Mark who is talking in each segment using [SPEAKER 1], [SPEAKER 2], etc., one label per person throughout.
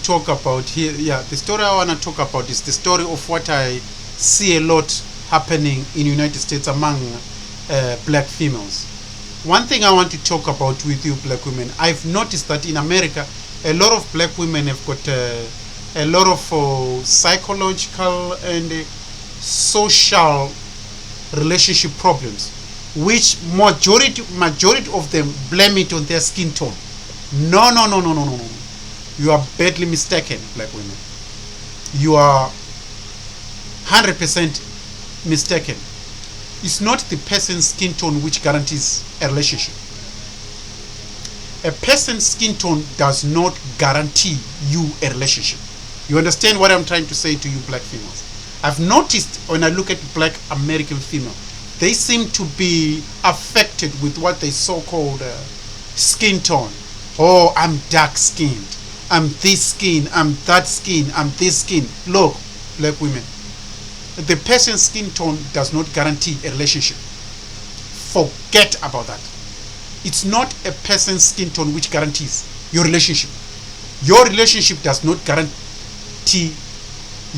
[SPEAKER 1] to talk about here, the story I want to talk about is the story of what I see a lot happening in United States among black females. One thing I want to talk about with you black women, I've noticed that in America, a lot of black women have got a lot of psychological and social relationship problems, which majority of them blame it on their skin tone. No. You are badly mistaken, black women. You are 100% mistaken. It's not the person's skin tone which guarantees a relationship. A person's skin tone does not guarantee you a relationship. You understand what I'm trying to say to you, black females? I've noticed when I look at black American female, they seem to be affected with what they so-called skin tone. Oh, I'm dark-skinned. I'm this skin. I'm that skin. I'm this skin. Look, black women, the person's skin tone does not guarantee a relationship. Forget about that. It's not a person's skin tone which guarantees your relationship. Your relationship does not guarantee.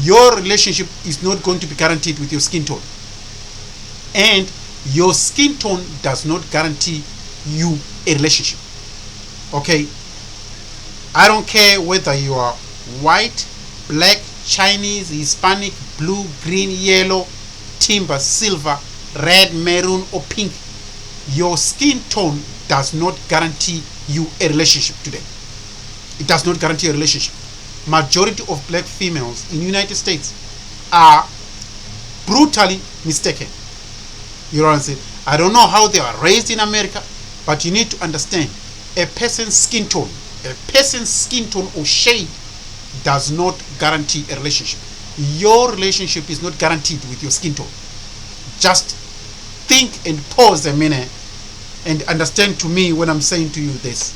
[SPEAKER 1] Your relationship is not going to be guaranteed with your skin tone. And your skin tone does not guarantee you a relationship. Okay? I don't care whether you are white, black, Chinese, Hispanic, blue, green, yellow, timber, silver, red, maroon, or pink. Your skin tone does not guarantee you a relationship today. It does not guarantee a relationship. Majority of black females in the United States are brutally mistaken. You know what I'm saying? I don't know how they are raised in America, but you need to understand a person's skin tone or shade does not guarantee a relationship. Your relationship is not guaranteed with your skin tone. Just think and pause a minute and understand to me when I'm saying to you this.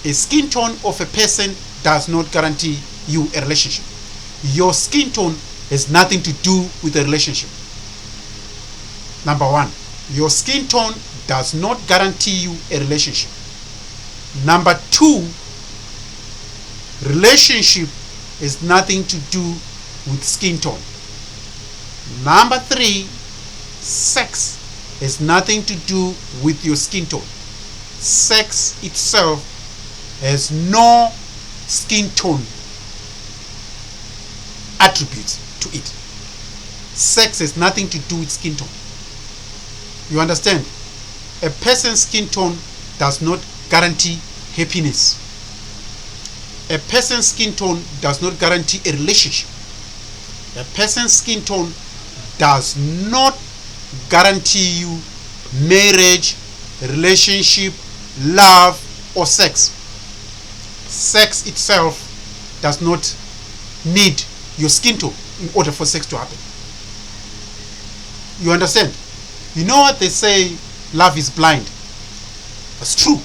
[SPEAKER 1] A skin tone of a person does not guarantee you a relationship. Your skin tone has nothing to do with a relationship. Number one, your skin tone does not guarantee you a relationship. Number two, relationship has nothing to do with skin tone. Number three, sex has nothing to do with your skin tone. Sex itself has no skin tone attributes to it. Sex has nothing to do with skin tone. You understand? A person's skin tone does not guarantee happiness. A person's skin tone does not guarantee a relationship. A person's skin tone does not guarantee you marriage, relationship, love, or sex. Sex itself does not need your skin tone in order for sex to happen. You understand? You know what they say, love is blind. That's true.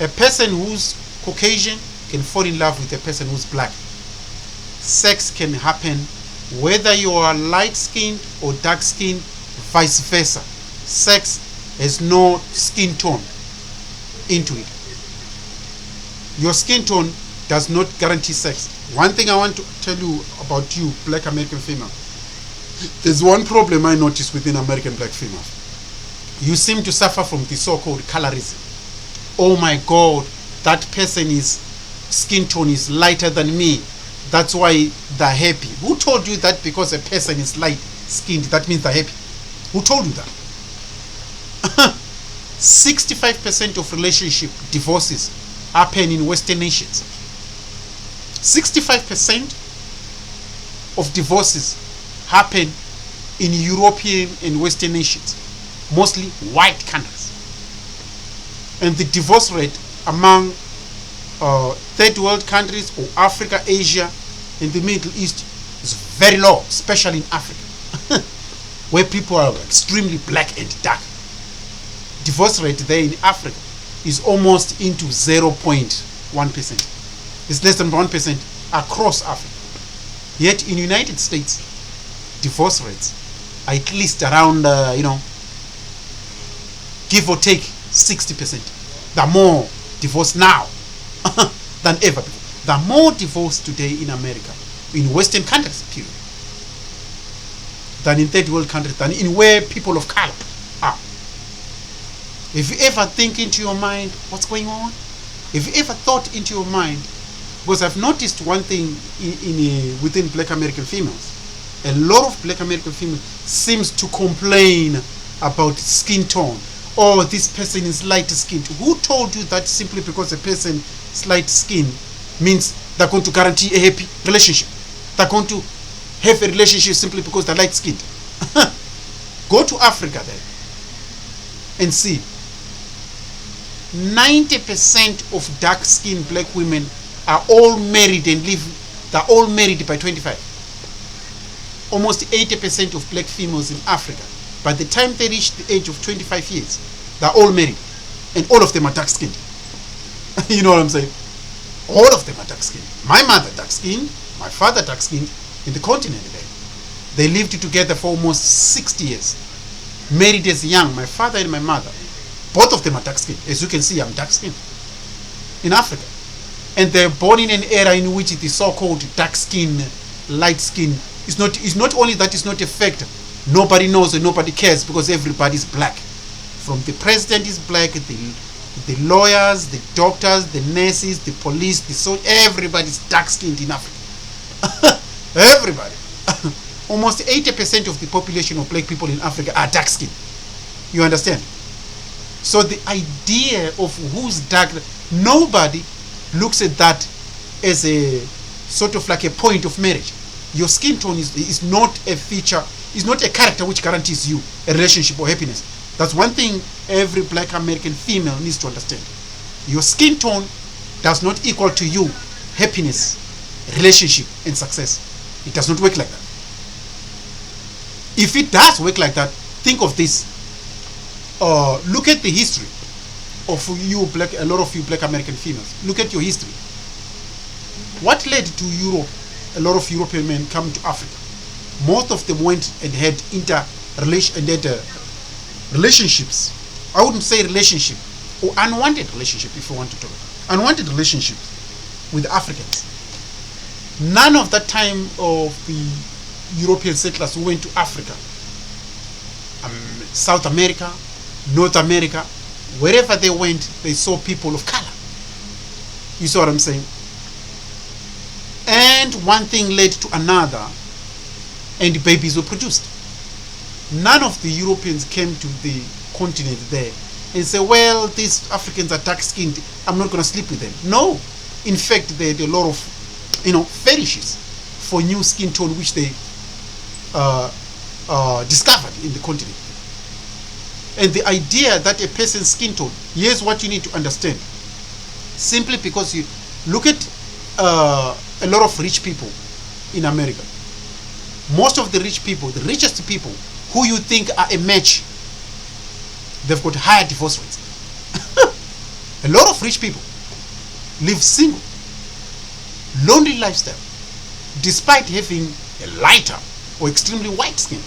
[SPEAKER 1] A person who's Caucasian can fall in love with a person who's black. Sex can happen whether you are light-skinned or dark-skinned, vice versa. Sex has no skin tone into it. Your skin tone does not guarantee sex. One thing I want to tell you about you, black American female. There's one problem I notice within American black females. You seem to suffer from the so-called colorism. Oh my God, that person's skin tone is lighter than me. That's why they're happy. Who told you that because a person is light-skinned, that means they're happy? Who told you that? 65% of relationship divorces happen in Western nations. 65% of divorces happen in European and Western nations, mostly white countries. And the divorce rate among third world countries or Africa, Asia, and the Middle East is very low, especially in Africa, where people are extremely black and dark. Divorce rate there in Africa is almost into 0.1%. It's less than 1% across Africa. Yet in the United States, divorce rates are at least around, give or take 60%. There are more divorce now than ever before. There are more divorce today in America, in Western countries, period, than in third world countries, than in where people of color are. If you ever think into your mind what's going on, if you ever thought into your mind, because I've noticed one thing within Black American females, a lot of Black American females seems to complain about skin tone. Oh, this person is light skinned. Who told you that simply because a person is light skinned means they're going to guarantee a happy relationship? They're going to have a relationship simply because they're light skinned. Go to Africa then and see. 90% of dark skinned black women are all married and they're all married by 25. Almost 80% of black females in Africa, by the time they reach the age of 25 years, they're all married. And all of them are dark skinned. You know what I'm saying? All of them are dark skinned. My mother dark skinned, my father dark skinned, in the continent there. They lived together for almost 60 years. Married as young, my father and my mother. Both of them are dark skinned. As you can see, I'm dark skinned. In Africa. And they're born in an era in which the so-called dark skin, light skin, it's not only that it's not a factor. Nobody knows and nobody cares because everybody's black. From the president is black, the lawyers, the doctors, the nurses, the police, everybody's dark skinned in Africa. Everybody. Almost 80% of the population of black people in Africa are dark skinned. You understand? So the idea of who's dark, nobody looks at that as a sort of like a point of marriage. Your skin tone is not a feature, is not a character which guarantees you a relationship or happiness. That's one thing every black American female needs to understand. Your skin tone does not equal to you happiness, relationship, and success. It does not work like that. If it does work like that, think of this. Look at the history of a lot of you black American females. Look at your history. What led to Europe? A lot of European men come to Africa. Most of them went and had relationships. I wouldn't say relationship, or unwanted relationship if you want to talk about unwanted relationships with Africans. None of that time of the European settlers who went to Africa, South America, North America, wherever they went, they saw people of color. You see what I'm saying? And one thing led to another, and babies were produced. None of the Europeans came to the continent there and say, well, these Africans are dark-skinned, I'm not going to sleep with them. No. In fact, they had a lot of, fetishes for new skin tone which they discovered in the continent. And the idea that a person's skin tone, here's what you need to understand. Simply because you look at a lot of rich people in America. Most of the rich people, the richest people, who you think are a match, they've got higher divorce rates. A lot of rich people live single, lonely lifestyle, despite having a lighter or extremely white skin.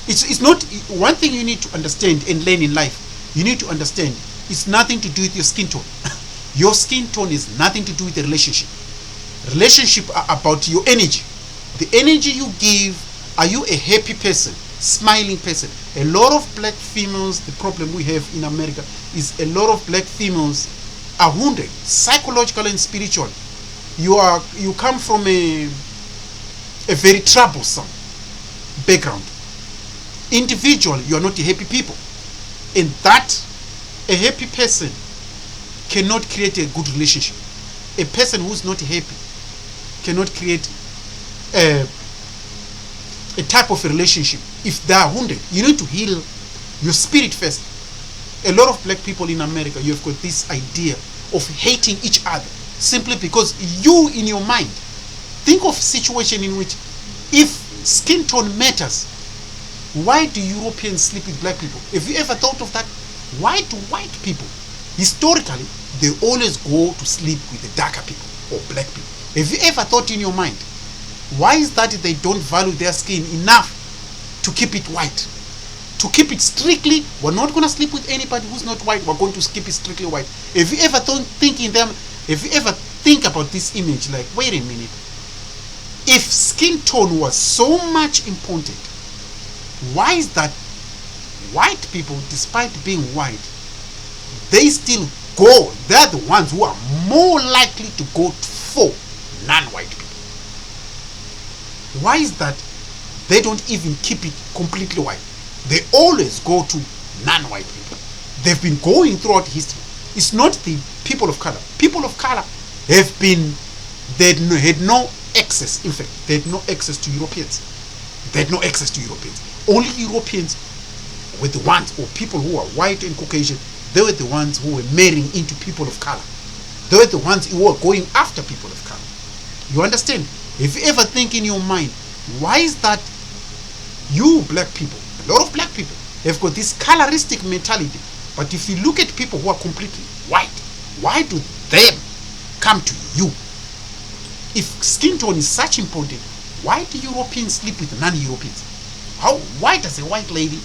[SPEAKER 1] It's not one thing you need to understand and learn in life. You need to understand it's nothing to do with your skin tone. Your skin tone is nothing to do with the relationship. Relationship are about your energy. The energy you give. Are you a happy person, smiling person? A lot of black females, the problem we have in America is a lot of black females are wounded, psychological and spiritual. You come from a very troublesome background. Individual, you are not a happy people. And that, a happy person cannot create a good relationship. A person who's not happy cannot create a type of a relationship. If they are wounded, you need to heal your spirit first. A lot of black people in America, you've got this idea of hating each other simply because you, in your mind, think of a situation in which if skin tone matters, why do Europeans sleep with black people? Have you ever thought of that? Why do white people, historically, they always go to sleep with the darker people or black people? Have you ever thought in your mind, why is that they don't value their skin enough to keep it white? To keep it strictly, we're not going to sleep with anybody who's not white, we're going to keep it strictly white. Have you ever think think about this image like, wait a minute, if skin tone was so much important, why is that white people, despite being white, they're the ones who are more likely to go for non-white people? Why is that they don't even keep it completely white? They always go to non-white people. They've been going throughout history. It's not the people of color. People of color they had no access. In fact, they had no access to Europeans. They had no access to Europeans. Only Europeans were the ones, or people who are white and Caucasian, they were the ones who were marrying into people of color. They were the ones who were going after people of color. You understand? If you ever think in your mind, why is that you black people, a lot of black people, have got this coloristic mentality, but if you look at people who are completely white, why do they come to you? If skin tone is such important, why do Europeans sleep with non-Europeans? Why does a white lady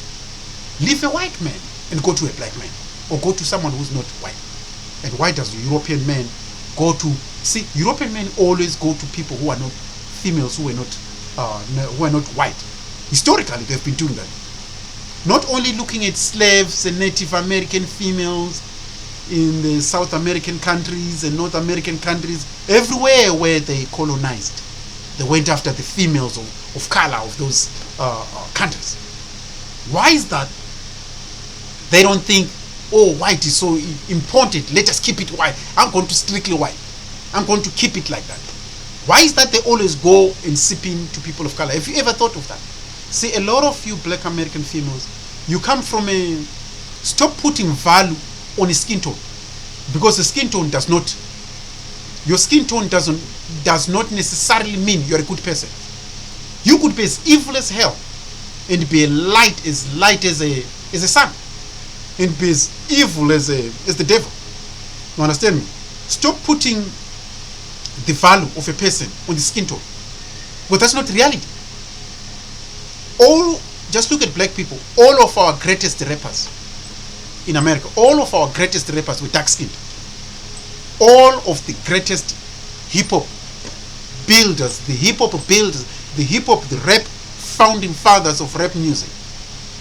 [SPEAKER 1] leave a white man and go to a black man, or go to someone who's not white? And why does a European man go to, see, European men always go to people who are not females, who are not white. Historically, they've been doing that. Not only looking at slaves and Native American females in the South American countries and North American countries, everywhere where they colonized, they went after the females of color of those countries. Why is that? They don't think, oh, white is so important, let us keep it white. I'm going to strictly white. I'm going to keep it like that. Why is that they always go and sip in to people of color? Have you ever thought of that? See, a lot of you black American females, you come from a, stop putting value on a skin tone, because the skin tone does not, your skin tone does not necessarily mean you're a good person. You could be as evil as hell and be light as a sun, and be as evil as the devil. You understand me? Stop putting the value of a person on the skin tone, but that's not reality. Just look at black people. All of our greatest rappers in America, all of our greatest rappers were dark skinned. All of the greatest hip hop builders, the rap founding fathers of rap music,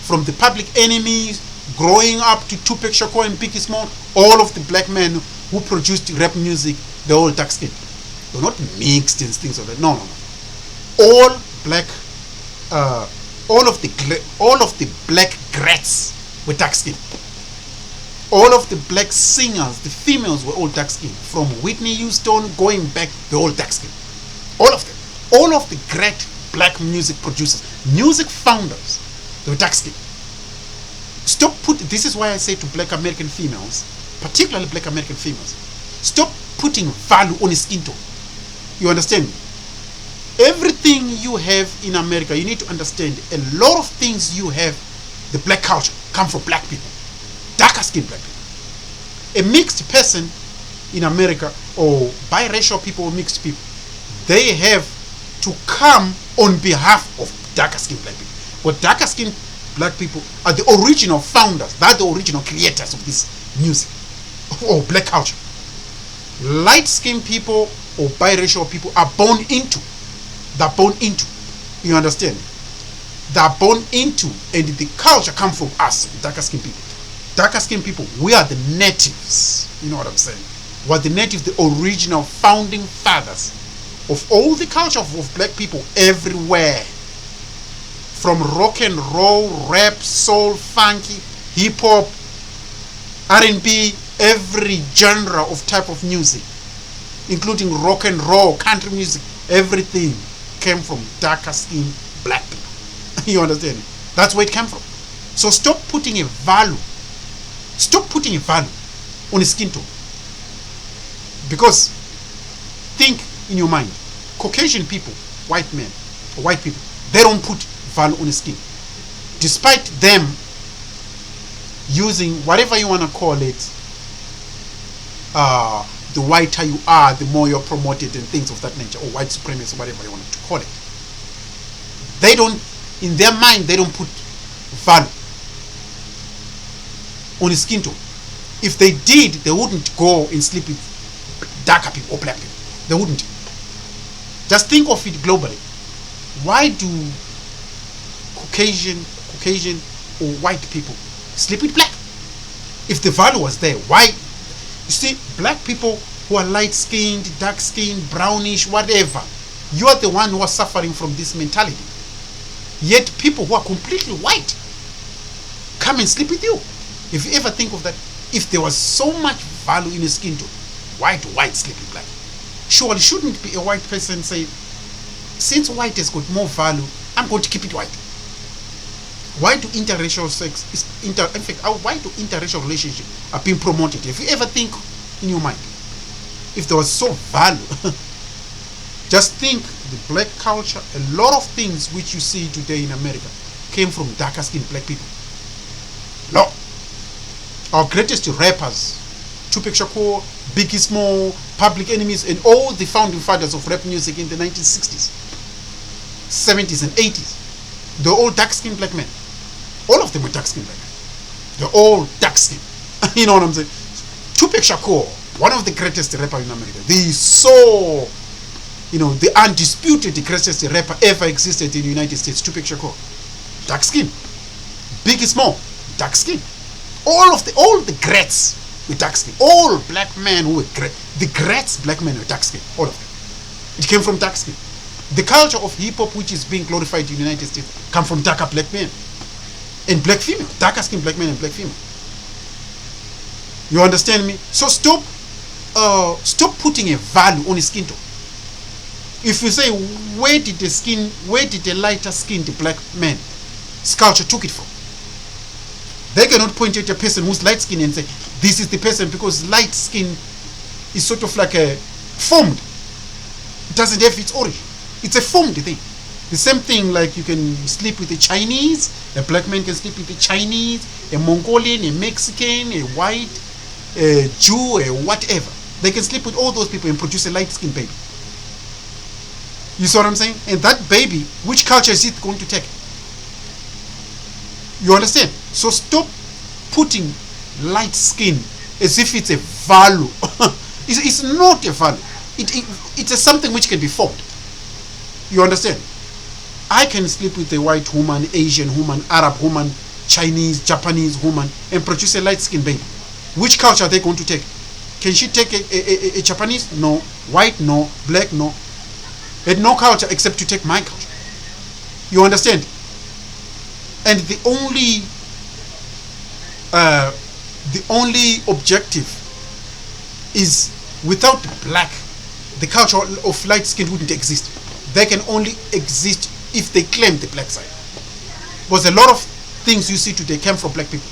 [SPEAKER 1] from the Public Enemies, growing up to Tupac Shakur and Biggie Smalls, all of the black men who produced rap music, they're all dark skinned. They're not mixed and things like that. No. All black, all of the black greats were dark skinned. All of the black singers, the females, were all dark skinned. From Whitney Houston going back, they're all dark skinned. All of them. All of the great black music producers, music founders, they were dark skinned. This is why I say to black American females, particularly black American females, stop putting value on a skin tone. You understand me? Everything you have in America, you need to understand, a lot of things you have, the black culture, come from black people, darker skinned black people. A mixed person in America, or biracial people or mixed people, they have to come on behalf of darker skinned black people. But darker skinned black people are the original founders, they're the original creators of this music or black culture. Light skinned people or biracial people are born into. You understand? They're born into, and the culture comes from us, darker skinned people. Darker skinned people, we are the natives. You know what I'm saying? We're the natives, the original founding fathers of all the culture of black people everywhere. From rock and roll, rap, soul, funky, hip hop, R&B, every genre of type of music, including rock and roll, country music, everything came from darker skinned black people. You understand? That's where it came from. So stop putting a value on a skin tone. Because think in your mind, Caucasian people, white men or white people, they don't put value on the skin, despite them using whatever you want to call it, the whiter you are, the more you're promoted and things of that nature, or white supremacy, whatever you want to call it. They don't, in their mind, they don't put value on the skin tone. If they did, they wouldn't go and sleep with darker people or black people. They wouldn't. Just think of it globally. Why do Caucasian or white people sleep with black? If the value was there, why? You see, black people who are light skinned, dark skinned, brownish, whatever, you are the one who are suffering from this mentality. Yet people who are completely white come and sleep with you. If you ever think of that, if there was so much value in a skin tone, why do white sleep with black? Surely shouldn't be a white person say, since white has got more value, I'm going to keep it white. Why do interracial sex in fact, why do interracial relationships are being promoted? If you ever think in your mind, if there was so value, just think the black culture, a lot of things which you see today in America came from darker skinned black people. No. Our greatest rappers, Tupac Shakur, Biggie Small, Public Enemies, and all the founding fathers of rap music in the 1960s, 70s, and 80s, they're all dark-skinned black men. All of them were dark-skinned black men. They're all dark-skinned. You know what I'm saying? Tupac Shakur, one of the greatest rappers in America, the undisputed greatest rapper ever existed in the United States, Tupac Shakur, dark-skinned. Biggie Small, dark-skinned. All the greats were dark skin. All black men who were great, the greats black men were dark skin. All of them. It came from dark skin. The culture of hip hop, which is being glorified in the United States, come from darker black men and black female, darker skin black men and black female. You understand me? So stop putting a value on a skin tone. If you say, where did the lighter skinned black man's culture took it from? They cannot point at a person who's light skinned and say, this is the person, because light skin is sort of like a formed. It doesn't have its origin. It's a formed thing. The same thing like you can sleep with a Chinese, a black man can sleep with a Chinese, a Mongolian, a Mexican, a white, a Jew, a whatever. They can sleep with all those people and produce a light skinned baby. You see what I'm saying? And that baby, which culture is it going to take? You understand? So stop putting light skin as if it's a value. It's not a value. It's a something which can be formed. You understand? I can sleep with a white woman, Asian woman, Arab woman, Chinese, Japanese woman, and produce a light skinned baby. Which culture are they going to take? Can she take a Japanese? No. White? No. Black? No. And no culture except to take my culture. You understand? And the only objective is, without black, the culture of light skin wouldn't exist. They can only exist if they claim the black side. Because a lot of things you see today came from black people.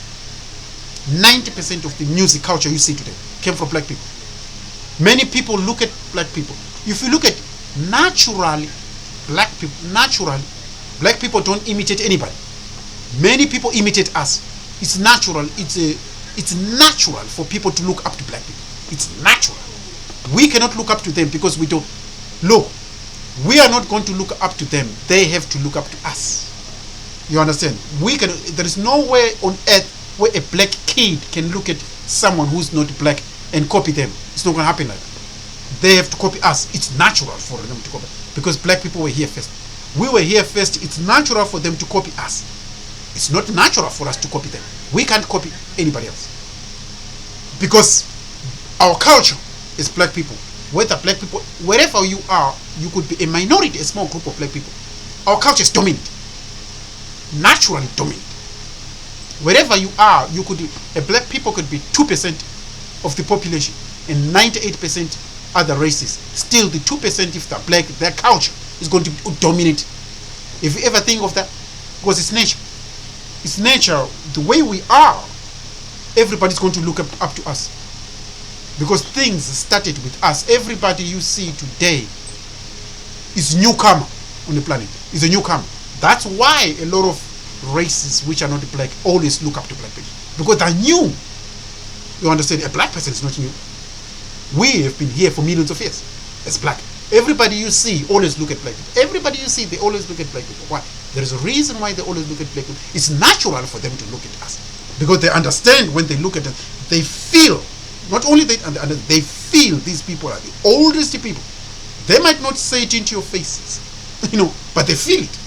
[SPEAKER 1] 90% of the music culture you see today came from black people. Many people look at black people. If you look at naturally, black people don't imitate anybody. Many people imitate us. It's natural. It's natural for people to look up to black people. It's natural. We cannot look up to them because we don't. Look, we are not going to look up to them. They have to look up to us. You understand? There is no way on earth where a black kid can look at someone who's not black and copy them. It's not going to happen like that. They have to copy us. It's natural for them to copy, because black people were here first. We were here first. It's natural for them to copy us. It's not natural for us to copy them. We can't copy anybody else, because our culture is black people. Whether black people, wherever you are, you could be a minority, a small group of black people. Our culture is dominant, naturally dominant. Wherever you are, black people could be 2% of the population and 98% other races. Still, the 2%, if they're black, their culture is going to dominate. If you ever think of that, because it's nature. It's nature. The way we are, everybody's going to look up to us, because things started with us. Everybody you see today is newcomer on the planet. Is a newcomer. That's why a lot of races which are not black always look up to black people, because they're new. You understand? A black person is not new. We have been here for millions of years as black. Everybody you see always look at black people. Everybody you see, they always look at black people. Why? There is a reason why they always look at black people. It's natural for them to look at us, because they understand when they look at us, they feel, not only they feel these people are the oldest people They might not say it into your faces, but they feel it.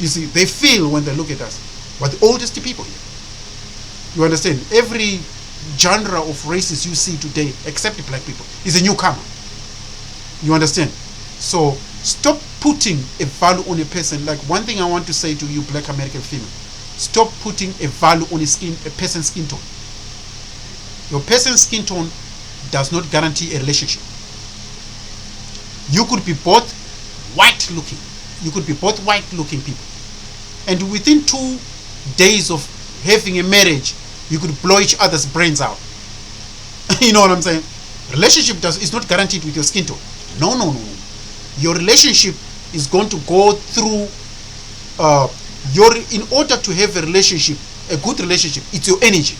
[SPEAKER 1] You see, they feel when they look at us. We're the oldest people here. You understand? Every genre of races you see today, except the black people, is a newcomer. You understand? So stop putting a value on a person. Like, one thing I want to say to you, black American female, stop putting a value on a person's skin tone. Your person's skin tone does not guarantee a relationship. You could be both white looking. You could be both white looking people. And within 2 days of having a marriage, you could blow each other's brains out. You know what I'm saying? Relationship is not guaranteed with your skin tone. No. Your relationship is going to go through in order to have a relationship, a good relationship, it's your energy.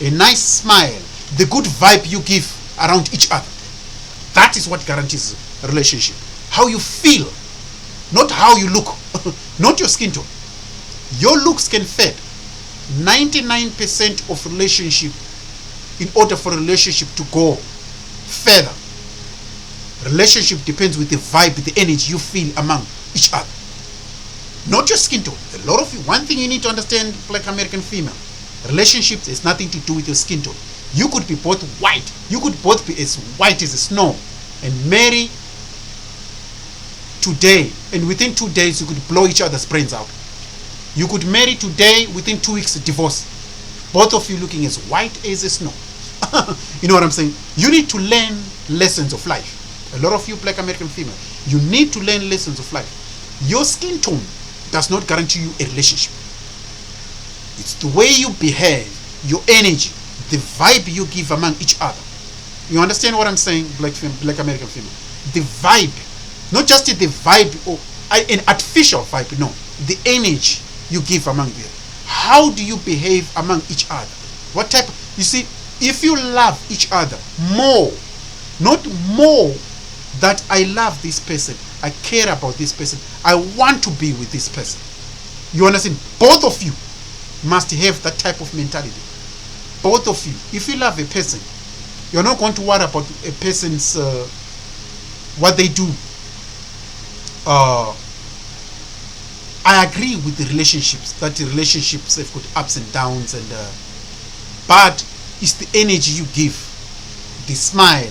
[SPEAKER 1] A nice smile, the good vibe you give around each other. That is what guarantees a relationship. How you feel, not how you look, not your skin tone. Your looks can fade. 99% of relationship, in order for a relationship to go further, relationship depends with the vibe, the energy you feel among each other, not your skin tone. A lot of you, one thing you need to understand, black American female, relationships has nothing to do with your skin tone. You could be both white, you could both be as white as the snow and marry today, and within 2 days you could blow each other's brains out. You could marry today, within 2 weeks divorce, both of you looking as white as the snow. You know what I'm saying? You need to learn lessons of life. A lot of you black American female, you need to learn lessons of life. Your skin tone does not guarantee you a relationship. It's the way you behave, your energy, the vibe you give among each other. You understand what I'm saying, black American female? The vibe, not just the vibe or an artificial vibe, no. The energy you give among them. How do you behave among each other? What type you see, if you love each other more, not more that I love this person, I care about this person, I want to be with this person. You understand? Both of you must have that type of mentality. Both of you. If you love a person, you're not going to worry about a person's what they do. I agree with the relationships, that the relationships have got ups and downs, and but it's the energy you give, the smile,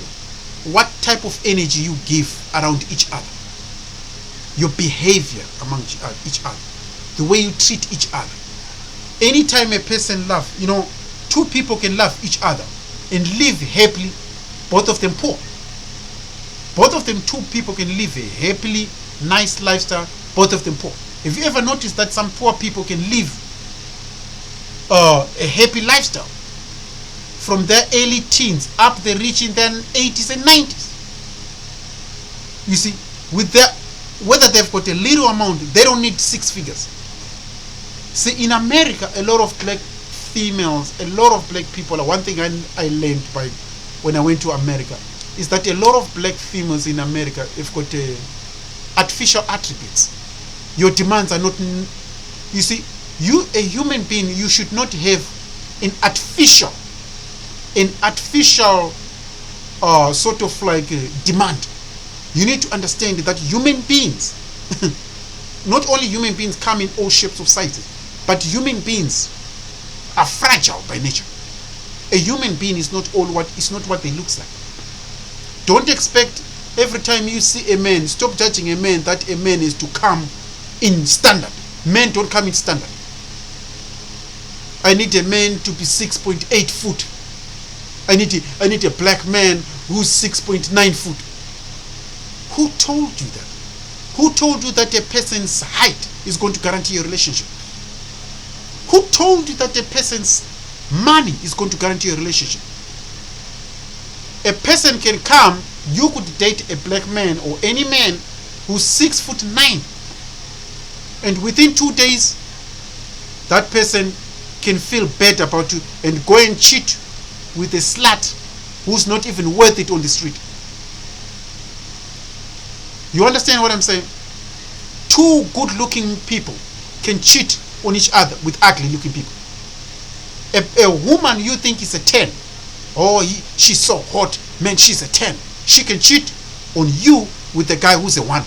[SPEAKER 1] what type of energy you give around each other, your behavior among each other, the way you treat each other. Anytime a person loves, two people can love each other and live happily, both of them poor. Both of them, two people can live a happily, nice lifestyle, both of them poor. Have you ever noticed that some poor people can live a happy lifestyle from their early teens up they reach in their 80s and 90s? You see, with their, whether they've got a little amount, they don't need 6 figures. See, in America, a lot of black females, a lot of black people, one thing I learned by when I went to America is that a lot of black females in America have got artificial attributes. Your demands are not, you see, you, a human being, you should not have an artificial sort of like demand. You need to understand that human beings, not only human beings come in all shapes of sizes, but human beings are fragile by nature. A human being is not what they looks like. Don't expect every time you see a man, stop judging a man that a man is to come in standard. Men don't come in standard. I need a man to be 6.8 foot. I need a black man who's 6.9 foot. Who told you that? Who told you that a person's height is going to guarantee a relationship? Who told you that a person's money is going to guarantee a relationship? A person can come, you could date a black man or any man who's 6'9", and within 2 days that person can feel bad about you and go and cheat with a slut who's not even worth it on the street. You understand what I'm saying? 2 good looking people can cheat on each other with ugly looking people. A woman you think is a 10, oh she's so hot, man, she's a 10, she can cheat on you with the guy who's a one.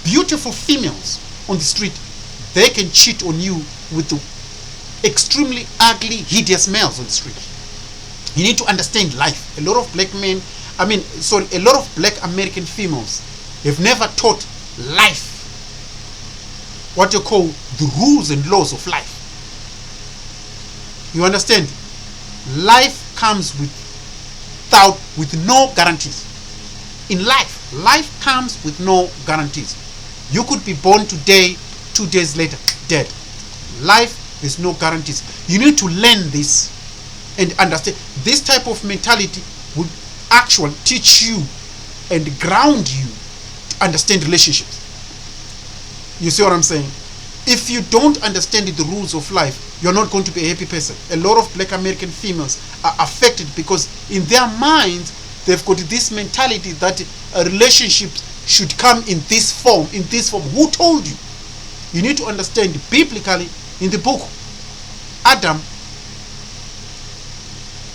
[SPEAKER 1] Beautiful females on the street, they can cheat on you with the extremely ugly, hideous males on the street. You need to understand life. A lot of black men, a lot of black American females have never taught life, what you call the rules and laws of life. You understand? Life comes with no guarantees. In life comes with no guarantees. You could be born today, 2 days later, dead. Life is no guarantees. You need to learn this and understand. This type of mentality will actually teach you and ground you to understand relationships. You see what I'm saying? If you don't understand the rules of life, you're not going to be a happy person. A lot of black American females are affected because in their minds, they've got this mentality that a relationship should come in this form, Who told you? You need to understand biblically in the book. Adam,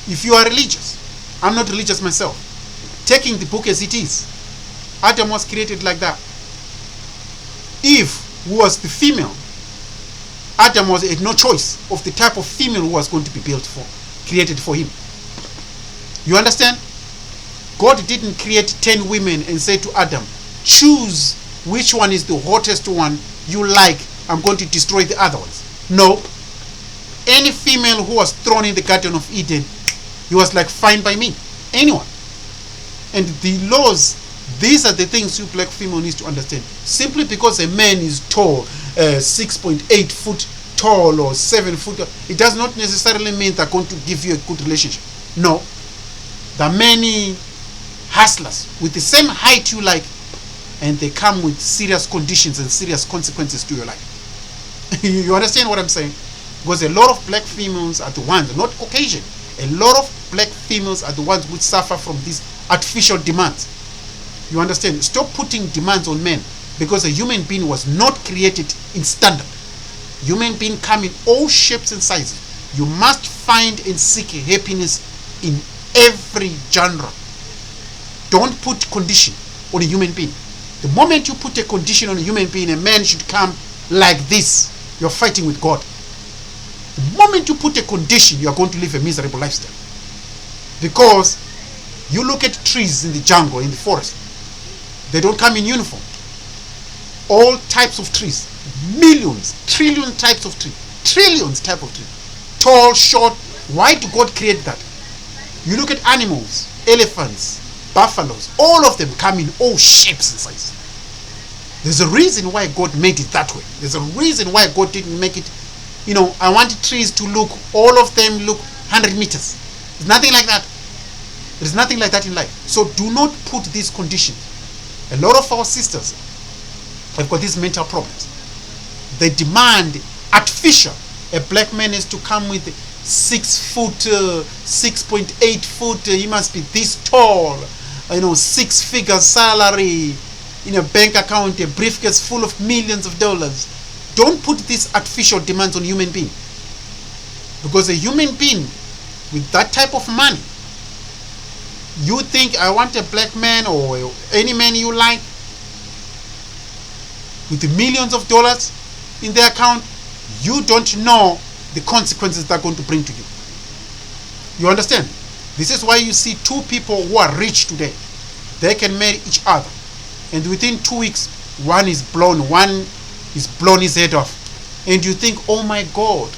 [SPEAKER 1] if you are religious, I'm not religious myself, taking the book as it is, Adam was created like that. Eve, who was the female, Adam had no choice of the type of female who was going to be created for him. You understand? God didn't create 10 women and say to Adam, choose which one is the hottest one you like, I'm going to destroy the other ones. No. Any female who was thrown in the Garden of Eden, he was like, fine by me. Anyone. And the laws, these are the things you black female needs to understand. Simply because a man is tall, 6.8 foot tall or 7 foot tall, it does not necessarily mean they're going to give you a good relationship. No. There are many hustlers with the same height you like, and they come with serious conditions and serious consequences to your life. You understand what I'm saying? Because a lot of black females are the ones, not Caucasian, a lot of black females are the ones who suffer from these artificial demands. You understand? Stop putting demands on men, because a human being was not created in standard. Human being come in all shapes and sizes. You must find and seek happiness in every genre. Don't put condition on a human being. The moment you put a condition on a human being, a man should come like this, you're fighting with God. The moment you put a condition, you are going to live a miserable lifestyle. Because you look at trees in the jungle, in the forest, they don't come in uniform. All types of trees, millions, trillion types of trees, trillions type of trees, tall, short. Why did God create that? You look at animals, elephants, buffaloes, all of them come in all shapes and sizes. There's a reason why God made it that way. There's a reason why God didn't make it, I want trees to look, all of them look 100 meters. There's nothing like that. There's nothing like that in life. So do not put these conditions. A lot of our sisters have got these mental problems. They demand artificial. A black man is to come with 6 foot, 6.8 foot, he must be this tall, 6-figure salary, in a bank account, a briefcase full of millions of dollars. Don't put these artificial demands on human being. Because a human being with that type of money, you think, I want a black man or any man you like with the millions of dollars in their account, you don't know the consequences they're going to bring to you. You understand? This is why you see two people who are rich today. They can marry each other, and within 2 weeks, one is blown his head off. And you think, oh my God,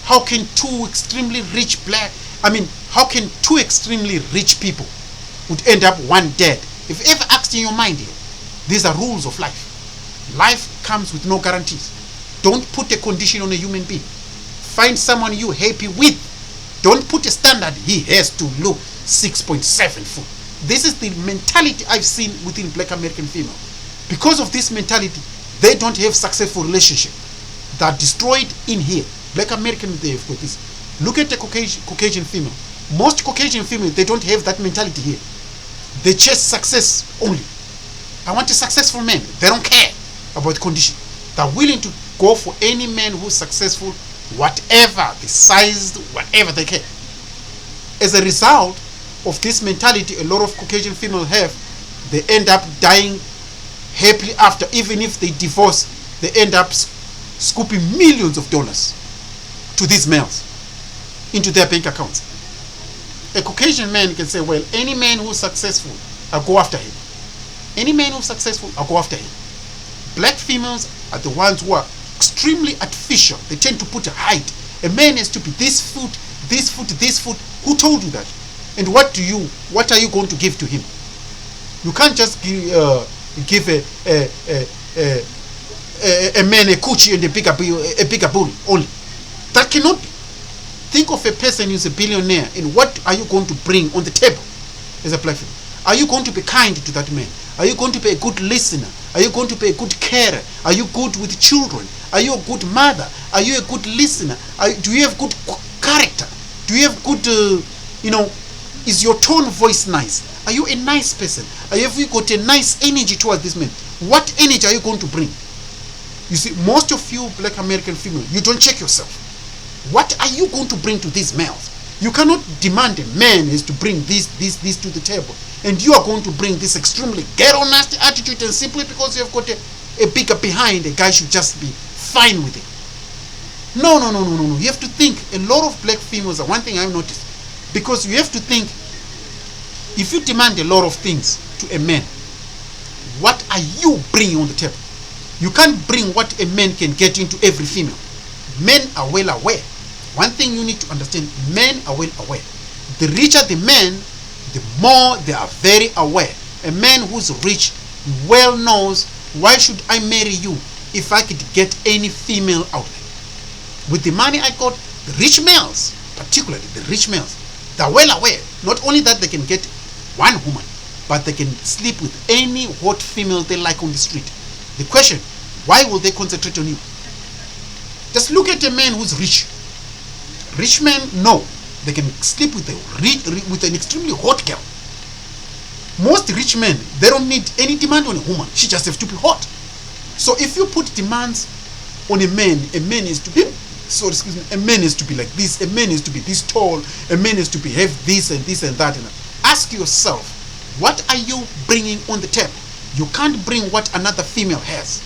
[SPEAKER 1] how can two extremely rich how can two extremely rich people would end up one dead? If you ever asked in your mind here, these are rules of life. Life comes with no guarantees. Don't put a condition on a human being. Find someone you're happy with. Don't put a standard, he has to look 6.7 foot. This is the mentality I've seen within black American female. Because of this mentality, they don't have successful relationship. They're destroyed in here. Black American, they've got this. Look at the Caucasian female. Most Caucasian female, they don't have that mentality here. They chase success only. I want a successful man. They don't care about condition. They're willing to go for any man who's successful, whatever the size, whatever they can. As a result, of this mentality a lot of Caucasian females have, they end up dying happily after. Even if they divorce, they end up scooping millions of dollars to these males into their bank accounts. A Caucasian man can say, well, any man who's successful, I'll go after him. Any man who's successful, I'll go after him. Black females are the ones who are extremely artificial. They tend to put a height. A man has to be this foot, this foot, this foot. Who told you that? And what are you going to give to him? You can't just give a man a coochie and a bigger booty only. That cannot be. Think of a person who's a billionaire, and what are you going to bring on the table as a black female? Are you going to be kind to that man? Are you going to be a good listener? Are you going to be a good carer? Are you good with children? Are you a good mother? Are you a good listener? Do you have good character? Do you have good, is your tone voice nice? Are you a nice person? Have you got a nice energy towards this man? What energy are you going to bring? You see, most of you black American females, you don't check yourself. What are you going to bring to these males? You cannot demand a man is to bring this to the table, and you are going to bring this extremely ghetto nasty attitude, and simply because you have got a bigger behind, a guy should just be fine with it. No. You have to think. A lot of black females are one thing I've noticed, because you have to think, if you demand a lot of things to a man, what are you bringing on the table? You can't bring what a man can get into every female. Men are well aware. One thing you need to understand, men are well aware. The richer the man, the more they are very aware. A man who's rich well knows, why should I marry you if I could get any female out there? With the money I got, the rich males, particularly the rich males, they're well aware. Not only that they can get one woman, but they can sleep with any hot female they like on the street. The question, why will they concentrate on you? Just look at a man who's rich. Rich men know they can sleep with an extremely hot girl. Most rich men, they don't need any demand on a woman. She just has to be hot. So if you put demands on a man is to be, a man is to be like this, a man is to be this tall, a man is to be have this and this and that. Ask yourself, what are you bringing on the table? You can't bring what another female has.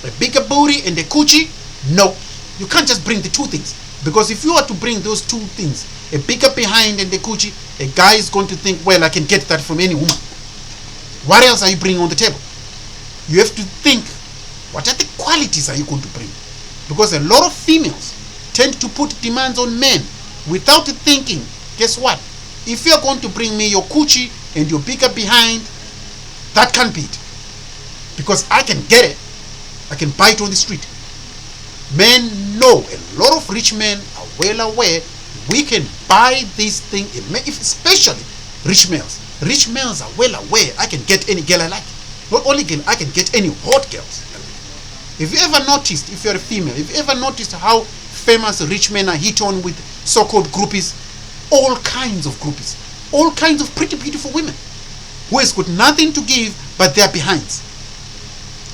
[SPEAKER 1] A bigger booty and a coochie? No. You can't just bring the two things. Because if you are to bring those two things, a bigger behind and a coochie, a guy is going to think, well, I can get that from any woman. What else are you bringing on the table? You have to think, what are the qualities are you going to bring? Because a lot of females tend to put demands on men without thinking, guess what? If you're going to bring me your coochie and your bigger behind, that can't be it. Because I can get it. I can buy it on the street. Men know, a lot of rich men are well aware, we can buy this thing, especially rich males. Rich males are well aware, I can get any girl I like. Not only girl, I can get any hot girls. If you ever noticed, if you're a female, if you ever noticed how famous rich men are hit on with so-called groupies, all kinds of groupies, all kinds of pretty beautiful women who has got nothing to give but their behinds.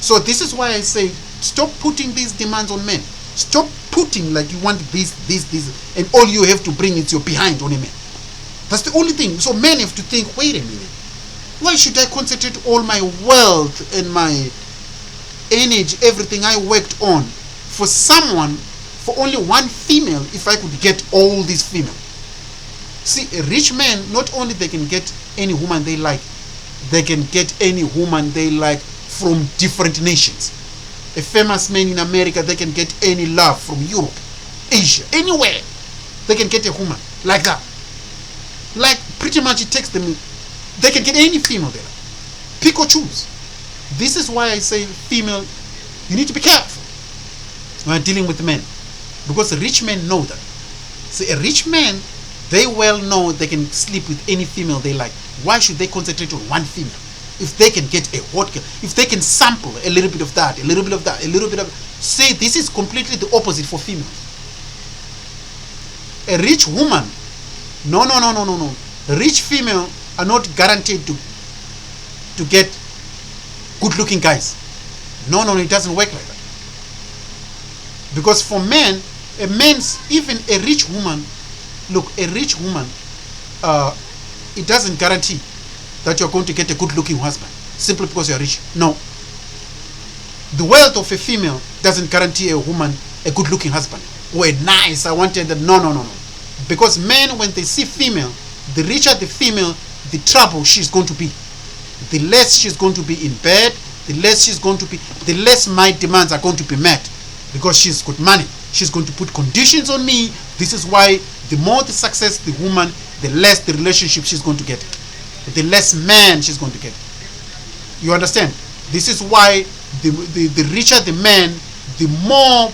[SPEAKER 1] So this is why I say, stop putting these demands on men. Stop putting like you want this, and all you have to bring is your behind on a man. That's the only thing. So men have to think, wait a minute, why should I concentrate all my wealth and my energy, everything I worked on, for someone, for only one female, if I could get all these females? See, a rich man, not only they can get any woman they like, they can get any woman they like from different nations. A famous man in America, they can get any love from Europe, Asia, anywhere. They can get a woman like that. Like pretty much it takes them, they can get any female there. Pick or choose. This is why I say female, you need to be careful when dealing with men. Because rich men know that. See, a rich man, they well know they can sleep with any female they like. Why should they concentrate on one female? If they can get a hot girl, if they can sample a little bit of that, a little bit of that, a little bit of... See, this is completely the opposite for females. A rich woman, no. Rich female are not guaranteed to get good-looking guys. No, it doesn't work like that. Because for men, even a rich woman, look, a rich woman, it doesn't guarantee that you're going to get a good-looking husband simply because you're rich. No. The wealth of a female doesn't guarantee a woman a good-looking husband or a nice. I wanted that. No, no, no, no. Because men, when they see female, the richer the female, the trouble she's going to be. The less she's going to be in bed, the less she's going to be, the less my demands are going to be met. Because she's got money, she's going to put conditions on me. This is why the more the success the woman, the less the relationship she's going to get, the less man she's going to get. You understand? This is why the richer the man, the more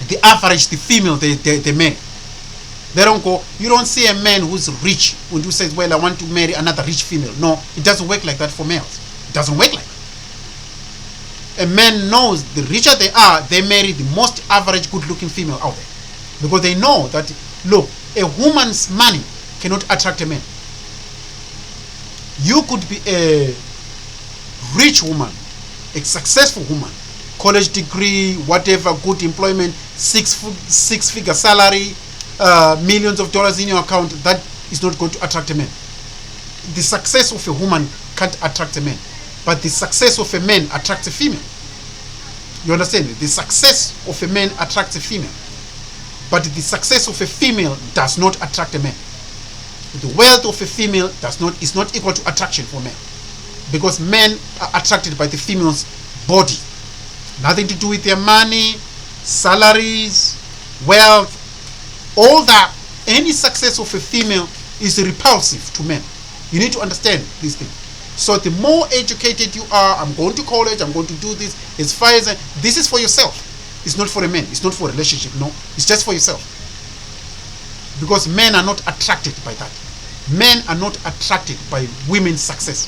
[SPEAKER 1] the average the female they marry. They don't go. You don't see a man who's rich when you say, well, I want to marry another rich female. No, it doesn't work like that for males. It doesn't work like that. A man knows the richer they are, they marry the most average good-looking female out there. Because they know that, look, a woman's money cannot attract a man. You could be a rich woman, a successful woman, college degree, whatever, good employment, six-figure salary, millions of dollars in your account. That is not going to attract a man. The success of a woman can't attract a man. But the success of a man attracts a female. You understand? The success of a man attracts a female. But the success of a female does not attract a man. The wealth of a female is not equal to attraction for men. Because men are attracted by the female's body. Nothing to do with their money, salaries, wealth, all that. Any success of a female is repulsive to men. You need to understand this thing. So the more educated you are, I'm going to college, I'm going to do this, as far as this is for yourself. It's not for a man. It's not for a relationship. No, it's just for yourself. Because men are not attracted by that. Men are not attracted by women's success.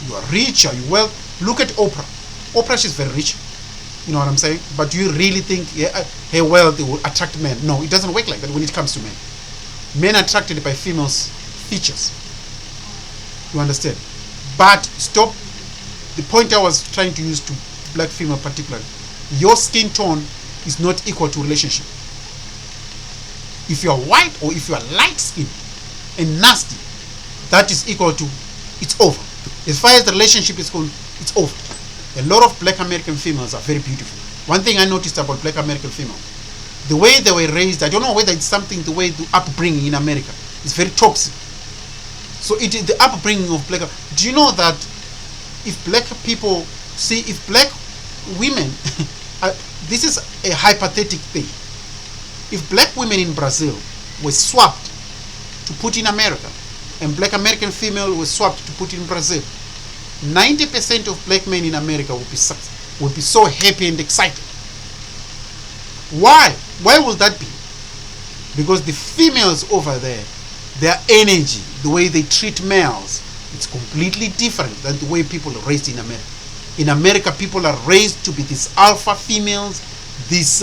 [SPEAKER 1] You are rich, are you well? Look at Oprah. Oprah, she's very rich. You know what I'm saying? But do you really think her wealth will attract men? No, it doesn't work like that when it comes to men. Men are attracted by females' features. You understand? But stop. The point I was trying to use to black female particularly, your skin tone is not equal to relationship. If you are white or if you are light skinned and nasty, that is equal to, it's over. As far as the relationship is concerned, it's over. A lot of black American females are very beautiful. One thing I noticed about black American females, the way they were raised, I don't know whether it's something, the way the upbringing in America is very toxic. So it is the upbringing of black. Do you know that if black people see, if black women, this is a hypothetical thing. If black women in Brazil were swapped to put in America, and black American female was swapped to put in Brazil, 90% of black men in America would be so happy and excited. Why? Why will that be? Because the females over there, their energy, the way they treat males, it's completely different than the way people are raised in America. In America, people are raised to be these alpha females, this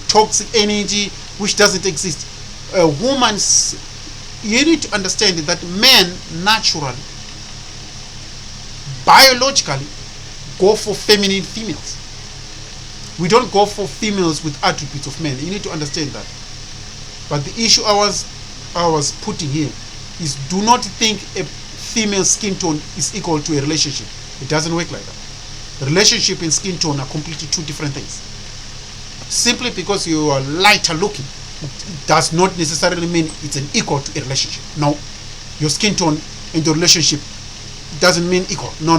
[SPEAKER 1] toxic energy which doesn't exist. You need to understand that men naturally, biologically, go for feminine females. We don't go for females with attributes of men. You need to understand that. But the issue I was putting here is, do not think a female skin tone is equal to a relationship. It doesn't work like that. The relationship and skin tone are completely two different things. Simply because you are lighter looking, it does not necessarily mean it's an equal to a relationship. No. Your skin tone and your relationship doesn't mean equal. No.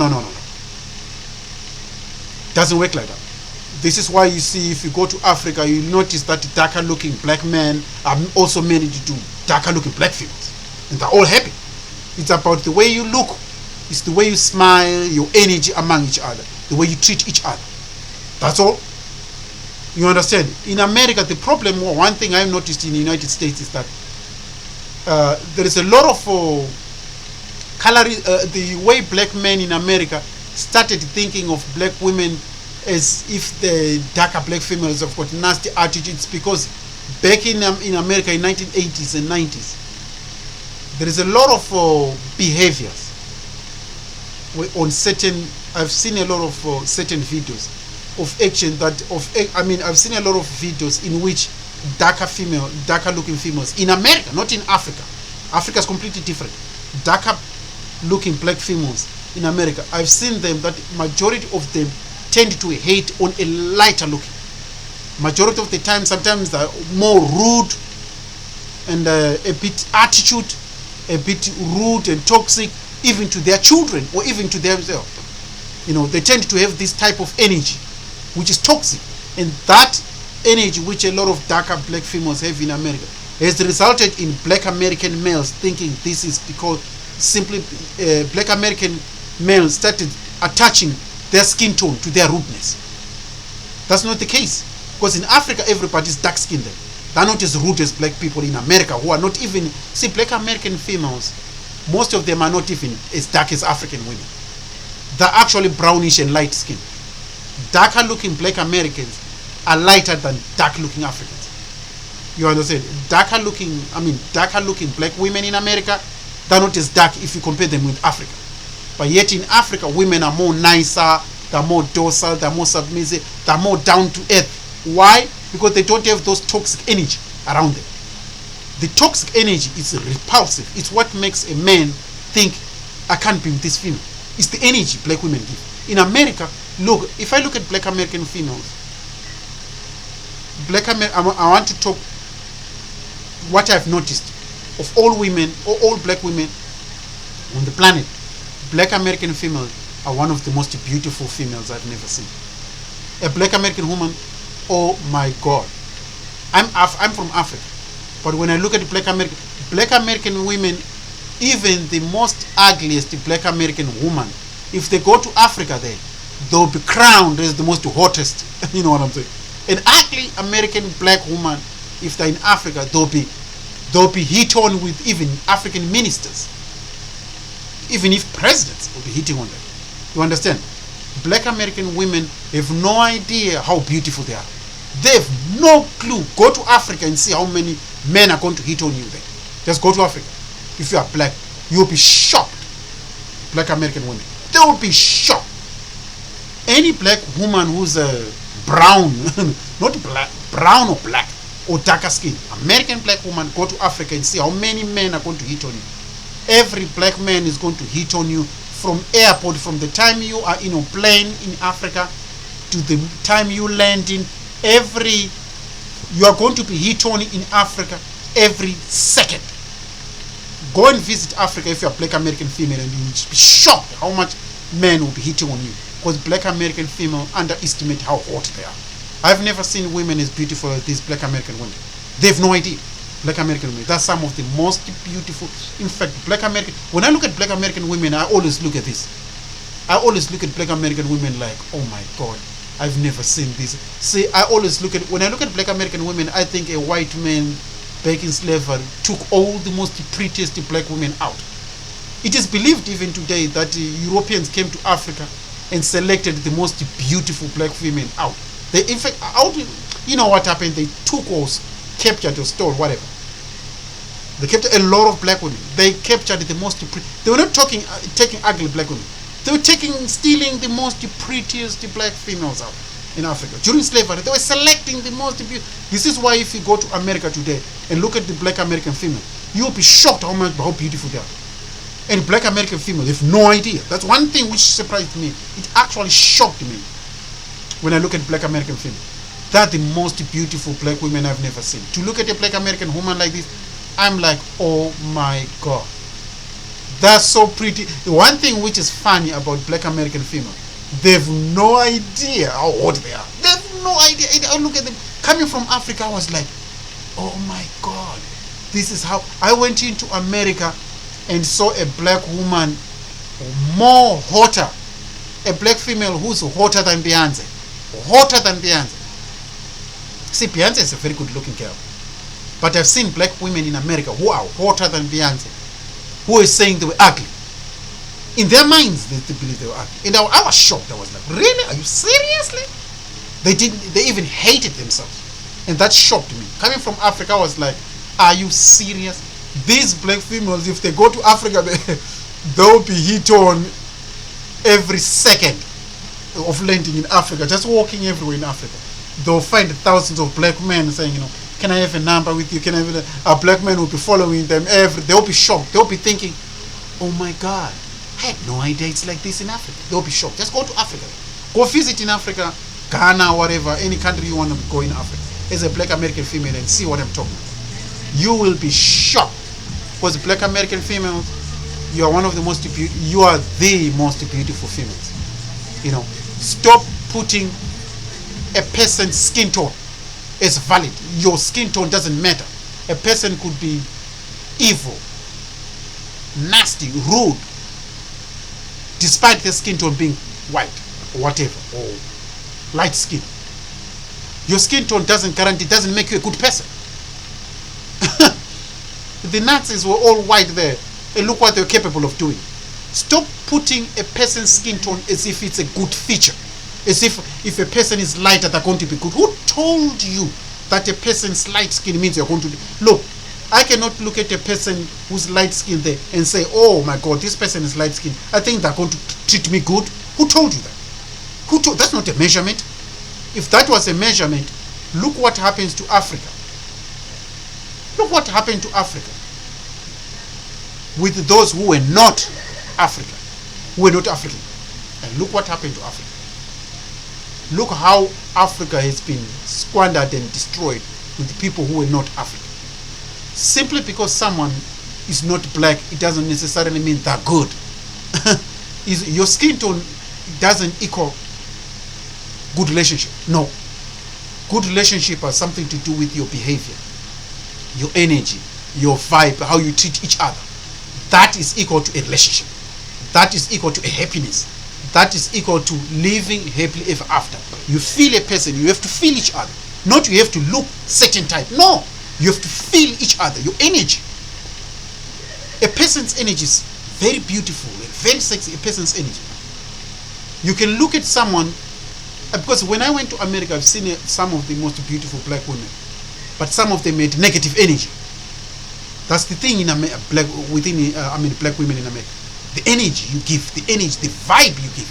[SPEAKER 1] Doesn't work like that. This is why you see, if you go to Africa, you notice that darker looking black men are also married to darker looking black females. And they're all happy. It's about the way you look. It's the way you smile, your energy among each other, the way you treat each other. That's all. You understand? In America, the problem, one thing I've noticed in the United States is that there is a lot of the way black men in America started thinking of black women as if the darker black females have got nasty attitudes, because back in America in 1980s and 90s, there is a lot of behaviors on certain. I've seen a lot of certain videos of action I've seen a lot of videos in which darker looking females in America, not in Africa, Africa is completely different. Darker looking black females in America, I've seen them that majority of them tend to hate on a lighter looking. Majority of the time, sometimes they're more rude and a bit attitude, a bit rude and toxic, even to their children or even to themselves. They tend to have this type of energy, which is toxic, and that energy which a lot of darker black females have in America has resulted in black American males thinking this is because simply black American males started attaching their skin tone to their rudeness. That's not the case, because in Africa everybody is dark skinned. They're not as rude as black people in America, who are not even, see, black American females, most of them are not even as dark as African women. They're actually brownish and light skinned. Darker looking black Americans are lighter than dark looking Africans. You understand? Darker looking black women in America, they're not as dark if you compare them with Africa. But yet in Africa, women are more nicer, they're more docile, they're more submissive, they're more down to earth. Why? Because they don't have those toxic energy around them. The toxic energy is repulsive. It's what makes a man think, I can't be with this female. It's the energy black women give. In America, look, if I look at black American females, I want to talk what I've noticed of all women, or all black women on the planet. Black American females are one of the most beautiful females I've never seen. A black American woman, oh my God. I'm from Africa, but when I look at black American women, even the most ugliest black American woman, if they go to Africa there, they'll be crowned as the most hottest. You know what I'm saying? An ugly American black woman, if they're in Africa, they'll be hit on with even African ministers. Even if presidents will be hitting on them. You understand? Black American women have no idea how beautiful they are. They have no clue. Go to Africa and see how many men are going to hit on you there. Just go to Africa. If you are black, you'll be shocked. Black American women, they will be shocked. Any black woman who's brown, not black, brown or black or darker skin, American black woman, go to Africa and see how many men are going to hit on you. Every black man is going to hit on you from airport, from the time you are in a plane in Africa to the time you land in. You are going to be hit on in Africa every second. Go and visit Africa if you're a black American female, and you'll be shocked how much men will be hitting on you, because black American female underestimate how hot they are. I've never seen women as beautiful as these black American women. They have no idea. Black American women, that's some of the most beautiful. In fact, when I look at black American women, I always look at this. I always look at black American women like, oh my God, I've never seen this. See, when I look at black American women, I think a white man back in slavery took all the most prettiest black women out. It is believed even today that Europeans came to Africa and selected the most beautiful black women out. They, in fact, you know what happened? They took or captured or stole, whatever. They captured a lot of black women. They captured the most pretty. They were not taking ugly black women. They were stealing the most prettiest black females out in Africa. During slavery, they were selecting the most beautiful. This is why if you go to America today and look at the black American female, you'll be shocked how beautiful they are. And black American females have no idea. That's one thing which surprised me. It actually shocked me when I look at black American female. They're the most beautiful black women I've never seen. To look at a black American woman like this, I'm like, oh my God. They're so pretty. The one thing which is funny about black American female, they've no idea how hot they are. They've no idea. I look at them. Coming from Africa, I was like, oh my God. This is how I went into America and saw a black woman more hotter. A black female who's hotter than Beyonce. Hotter than Beyonce. See, Beyonce is a very good looking girl. But I've seen black women in America who are hotter than Beyonce, who are saying they were ugly. In their minds, they believe they were ugly. And I was shocked. I was like, really? Are you seriously? They even hated themselves. And that shocked me. Coming from Africa, I was like, are you serious? These black females, if they go to Africa, they'll be hit on every second of landing in Africa, just walking everywhere in Africa. They'll find thousands of black men saying, Can I have a number with you? Can I have a black man will be following them they'll be shocked. They'll be thinking, oh my God, I had no idea it's like this in Africa. They'll be shocked. Just go to Africa. Go visit in Africa, Ghana, whatever, any country you want to go in Africa as a black American female and see what I'm talking about. You will be shocked. Because black American females, you are one of the most you are the most beautiful females. You know, stop putting a person's skin tone as valid. Your skin tone doesn't matter. A person could be evil, nasty, rude, despite their skin tone being white or whatever, or light skin. Your skin tone doesn't make you a good person. The Nazis were all white there, and look what they were capable of doing. Stop putting a person's skin tone as if it's a good feature, as if a person is lighter they're going to be good. Who told you that a person's light skin means you're going to be? Look, I cannot look at a person who's light skinned there and say, oh my God, this person is light skinned, I think they're going to treat me good. Who told you that? That's not a measurement. If that was a measurement, look what happens to Africa. Look what happened to Africa with those who were not African, who were not African. And look what happened to Africa. Look how Africa has been squandered and destroyed with people who were not African. Simply because someone is not black, it doesn't necessarily mean they're good. Your skin tone doesn't equal good relationship. No. Good relationship has something to do with your behavior, your energy, your vibe, how you treat each other. That is equal to a relationship. That is equal to a happiness. That is equal to living happily ever after. You feel a person, you have to feel each other. Not you have to look certain type. No, you have to feel each other, your energy. A person's energy is very beautiful and very sexy. A person's energy. You can look at someone, because when I went to America, I've seen some of the most beautiful black women, but some of them had negative energy. That's the thing in black women in America. The energy you give, the energy, the vibe you give.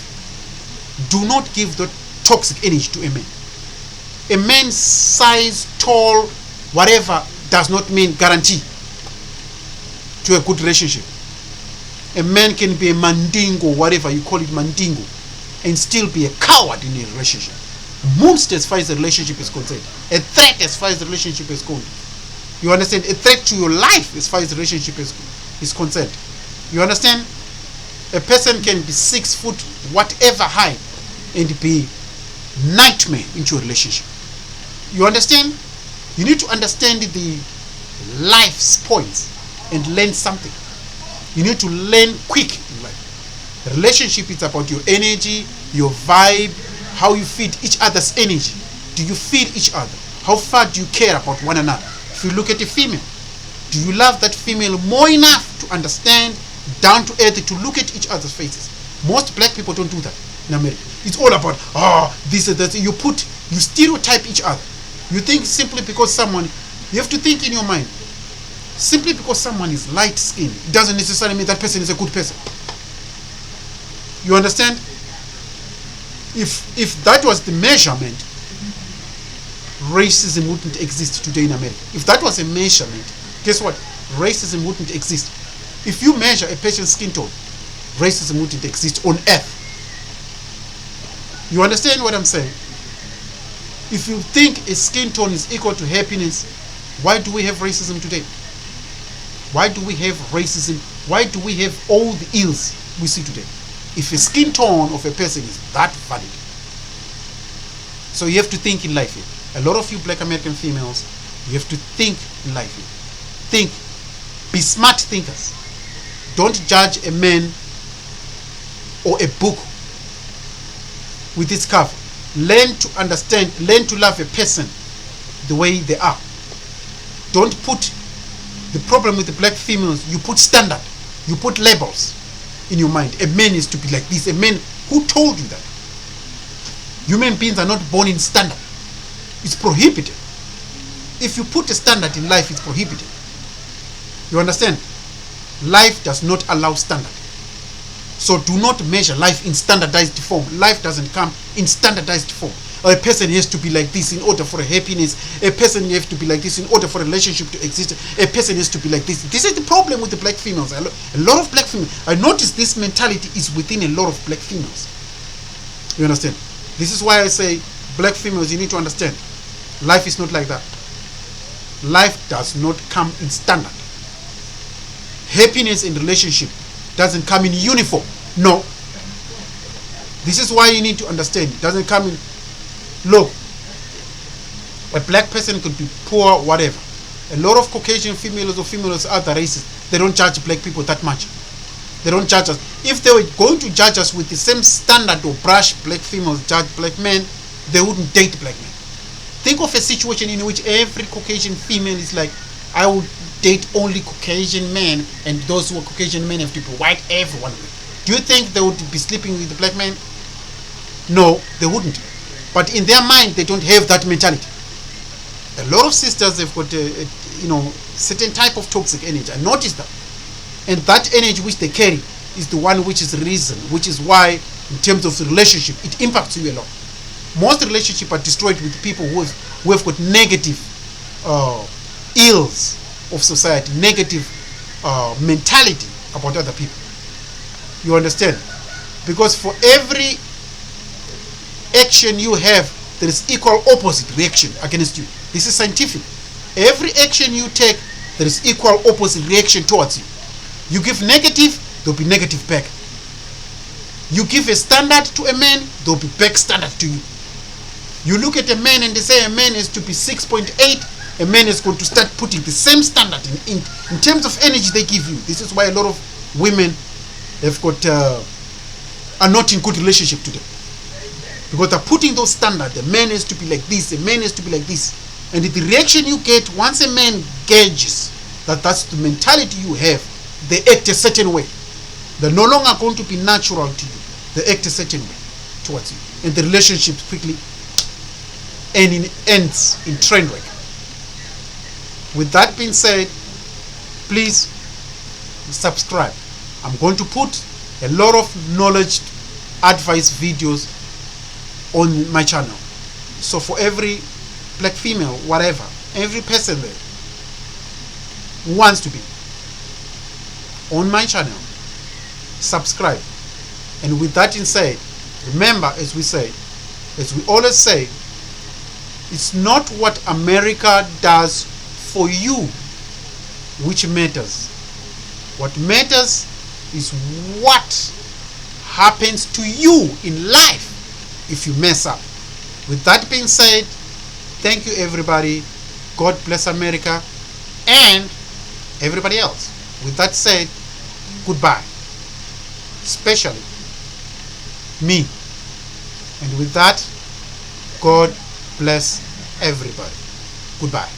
[SPEAKER 1] Do not give the toxic energy to a man. A man's size, tall, whatever, does not mean guarantee to a good relationship. A man can be a mandingo, whatever you call it, mandingo, and still be a coward in a relationship. Monster as far as the relationship is concerned. A threat as far as the relationship is concerned. You understand? A threat to your life as far as the relationship is concerned. You understand? A person can be 6 foot whatever high and be nightmare into a relationship. You understand? You need to understand the life's points and learn something. You need to learn quick in life. The relationship is about your energy, your vibe, how you feed each other's energy. Do you feed each other? How far do you care about one another? If you look at a female, do you love that female more enough to understand, down to earth, to look at each other's faces? Most black people don't do that in America. It's all about, this is that. You stereotype each other. You think simply because someone, you have to think in your mind, simply because someone is light skinned, it doesn't necessarily mean that person is a good person. You understand? If that was the measurement, racism wouldn't exist today in America. If that was a measurement, guess what? Racism wouldn't exist. If you measure a person's skin tone, racism wouldn't exist on earth. You understand what I'm saying? If you think a skin tone is equal to happiness, why do we have racism today? Why do we have racism? Why do we have all the ills we see today? If a skin tone of a person is that valid. So you have to think in life here. A lot of you black American females, you have to think in life here. Think. Be smart thinkers. Don't judge a man or a book with its cover. Learn to understand, learn to love a person the way they are. Don't put the problem with the black females, you put standard, you put labels in your mind. A man is to be like this. A man, who told you that? Human beings are not born in standard. It's prohibited. If you put a standard in life, it's prohibited. You understand? Life does not allow standard. So do not measure life in standardized form. Life doesn't come in standardized form. or a person has to be like this in order for a happiness, a person has to be like this in order for a relationship to exist, a person has to be like this. This is the problem with the black females. A lot of black females, I notice this mentality is within a lot of black females. You understand? This is why I say, black females, you need to understand, life is not like that. Life does not come in standard. Happiness in relationship doesn't come in uniform. No. This is why you need to understand, it doesn't come in. Look, a black person could be poor, whatever. A lot of Caucasian females or females other races, they don't judge black people that much. They don't judge us. If they were going to judge us with the same standard or brush black females judge black men, they wouldn't date black men. Think of a situation in which every Caucasian female is like, I would date only Caucasian men, and those who are Caucasian men have to be white, everyone. Do you think they would be sleeping with the black men? No, they wouldn't. But in their mind, they don't have that mentality. A lot of sisters have got certain type of toxic energy. I noticed that. And that energy which they carry is the one which is the reason, which is why, in terms of the relationship, it impacts you a lot. Most relationships are destroyed with people who have got negative ills of society, negative mentality about other people. You understand? Because for every action you have, there is equal opposite reaction against you. This is scientific. Every action you take, there is equal opposite reaction towards you. You give negative, there will be negative back. You give a standard to a man, there will be back standard to you. You look at a man and they say a man is to be 6.8, a man is going to start putting the same standard in terms of energy they give you. This is why a lot of women have got are not in good relationship today, because they're putting those standards. The man has to be like this, the man has to be like this, and the reaction you get once a man gauges that that's the mentality you have, they act a certain way. They're no longer going to be natural to you. They act a certain way towards you, and the relationship quickly ends in train wreck. With that being said, please subscribe. I'm going to put a lot of knowledge advice videos on my channel. So for every black female, whatever, every person there who wants to be on my channel, subscribe. And with that being said, remember, as we always say, it's not what America does for you which matters. What matters is what happens to you in life if you mess up. With that being said, thank you everybody. God bless America and everybody else. With that said, goodbye. Especially me. And with that, God bless everybody. Goodbye.